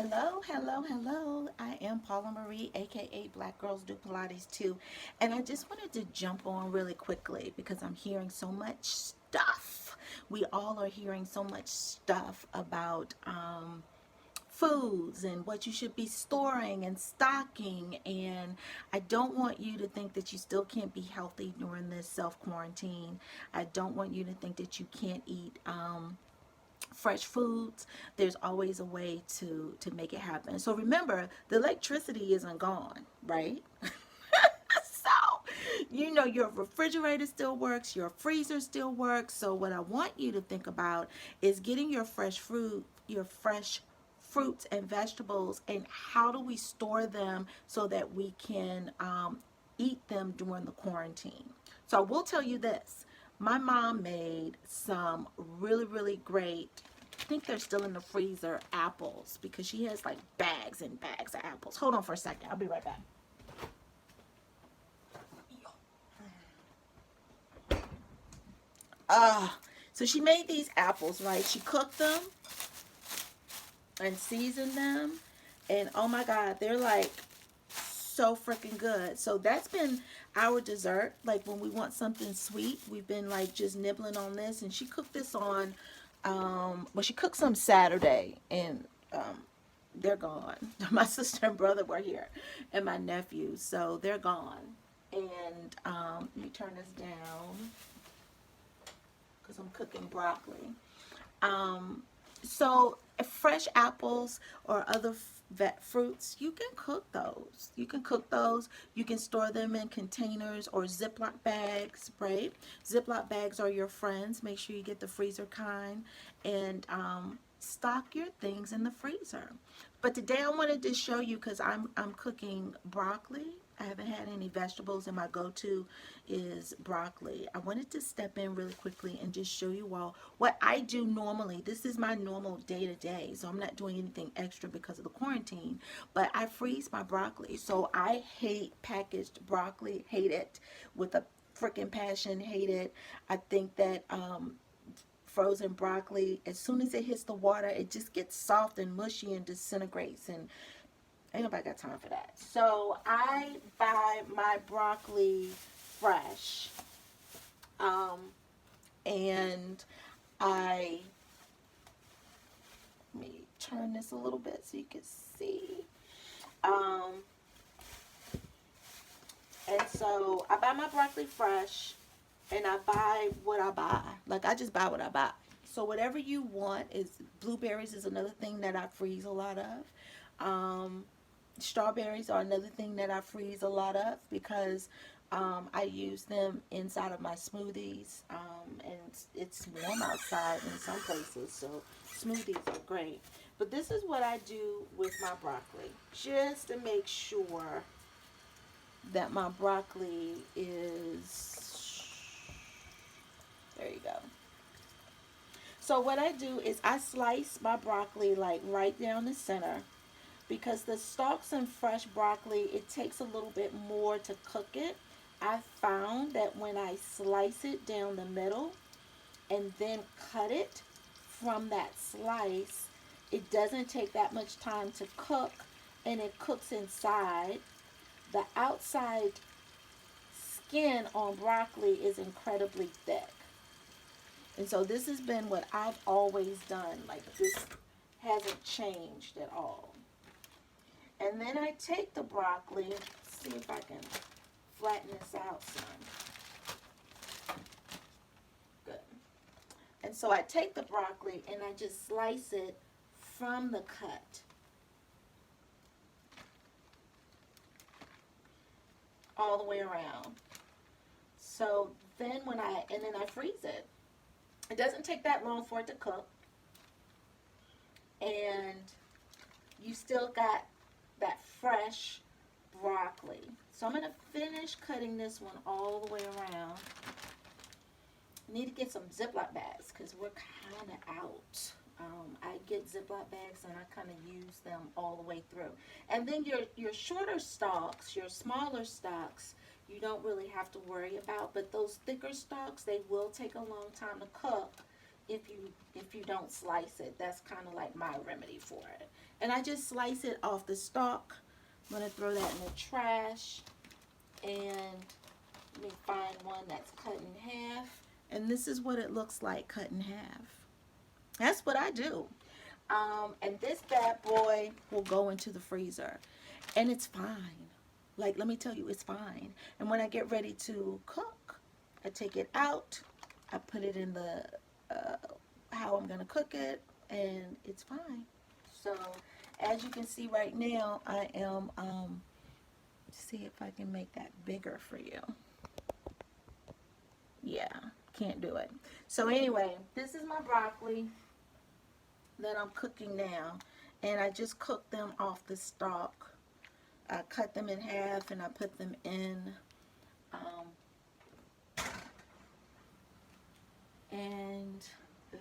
Hello, hello, hello. I am Paula Marie, aka Black Girls Do Pilates too. And I just wanted to jump on really quickly because I'm hearing so much stuff. We all are hearing so much stuff about foods and what you should be storing and stocking. And I don't want you to think that you still can't be healthy during this self quarantine. I don't want you to think that you can't eat fresh foods. There's always a way to make it happen. So remember, the electricity isn't gone, right? So your refrigerator still works, your freezer still works. So what I want you to think about is getting your fresh fruits and vegetables, and how do we store them so that we can eat them during the quarantine. So I will tell you this. My mom made some really, really great, I think they're still in the freezer, apples, because she has like bags and bags of apples. Hold on for a second. I'll be right back. Uh, so she made these apples, right? She cooked them and seasoned them. And oh my God, they're like so freaking good. So that's been our dessert. Like when we want something sweet, we've been like just nibbling on this. And she cooked this on, well, she cooked some Saturday, and they're gone. My sister and brother were here, and my nephew, so they're gone. And let me turn this down because I'm cooking broccoli. So fresh apples or other vet fruits, you can cook those. You can cook those. You can store them in containers or Ziploc bags, right? Ziploc bags are your friends. Make sure you get the freezer kind, and stock your things in the freezer. But today I wanted to show you, because I'm cooking broccoli. I haven't had any vegetables, and my go-to is broccoli. I wanted to step in really quickly and just show you all what I do normally. This is my normal day-to-day, so I'm not doing anything extra because of the quarantine, but I freeze my broccoli. So I hate packaged broccoli, hate it with a freaking passion, hate it. I think that frozen broccoli, as soon as it hits the water, it just gets soft and mushy and disintegrates, and ain't nobody got time for that. So I buy my broccoli fresh, um, and I, let me turn this a little bit so you can see. Um, and so I buy my broccoli fresh, and I buy what I buy. Like, I just buy what I buy. So whatever you want is, blueberries is another thing that I freeze a lot of. Strawberries are another thing that I freeze a lot of because I use them inside of my smoothies. And it's warm outside in some places, so smoothies are great. But this is what I do with my broccoli, just to make sure that my broccoli is, there you go. So what I do is I slice my broccoli like right down the center, because the stalks in fresh broccoli, it takes a little bit more to cook it. I found that when I slice it down the middle and then cut it from that slice, it doesn't take that much time to cook, and it cooks inside. The outside skin on broccoli is incredibly thick. And so this has been what I've always done. Like, this hasn't changed at all. And then I take the broccoli, see if I can flatten this out some. Good. And so I take the broccoli and I just slice it from the cut, all the way around. So then and then I freeze it. It doesn't take that long for it to cook. And you still got that fresh broccoli. So I'm going to finish cutting this one all the way around. Need to get some Ziploc bags because we're kind of out. I get Ziploc bags and I kind of use them all the way through. And then your shorter stalks, your smaller stalks, you don't really have to worry about. But those thicker stalks, they will take a long time to cook. if you don't slice it. That's kind of like my remedy for it. And I just slice it off the stalk. I'm going to throw that in the trash. And let me find one that's cut in half. And this is what it looks like cut in half. That's what I do. And this bad boy will go into the freezer. And it's fine. Like, let me tell you, it's fine. And when I get ready to cook, I take it out. I put it in the, how I'm going to cook it. And it's fine. So, as you can see right now, I am, see if I can make that bigger for you. Yeah, can't do it. So anyway, this is my broccoli that I'm cooking now. And I just cooked them off the stalk. I cut them in half and I put them in. And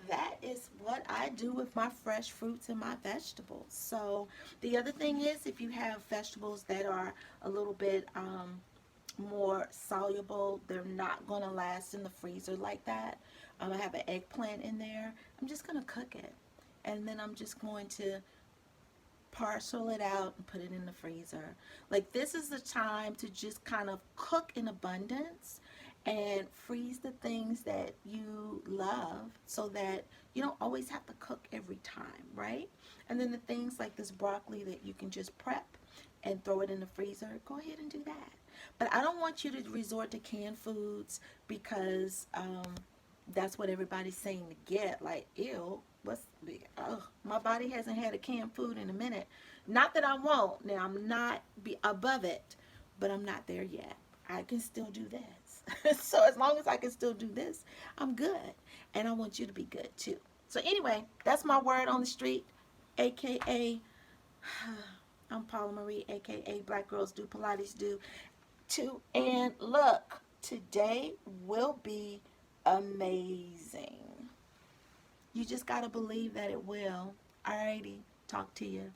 that is what I do with my fresh fruits and my vegetables. So the other thing is, if you have vegetables that are a little bit more soluble, they're not going to last in the freezer like that. I have an eggplant in there. I'm just going to cook it. And then I'm just going to parcel it out and put it in the freezer. Like, this is the time to just kind of cook in abundance and freeze the things that you love so that you don't always have to cook every time, right? And then the things like this broccoli that you can just prep and throw it in the freezer, go ahead and do that. But I don't want you to resort to canned foods because that's what everybody's saying to get. Like, ew, my body hasn't had a canned food in a minute. Not that I won't. Now, I'm not above it, but I'm not there yet. I can still do this. So as long as I can still do this, I'm good. And I want you to be good too. So anyway, that's my word on the street, aka I'm Paula Marie, aka Black Girls Do Pilates Do too. And look, today will be amazing. You just got to believe that it will. Alrighty, talk to you.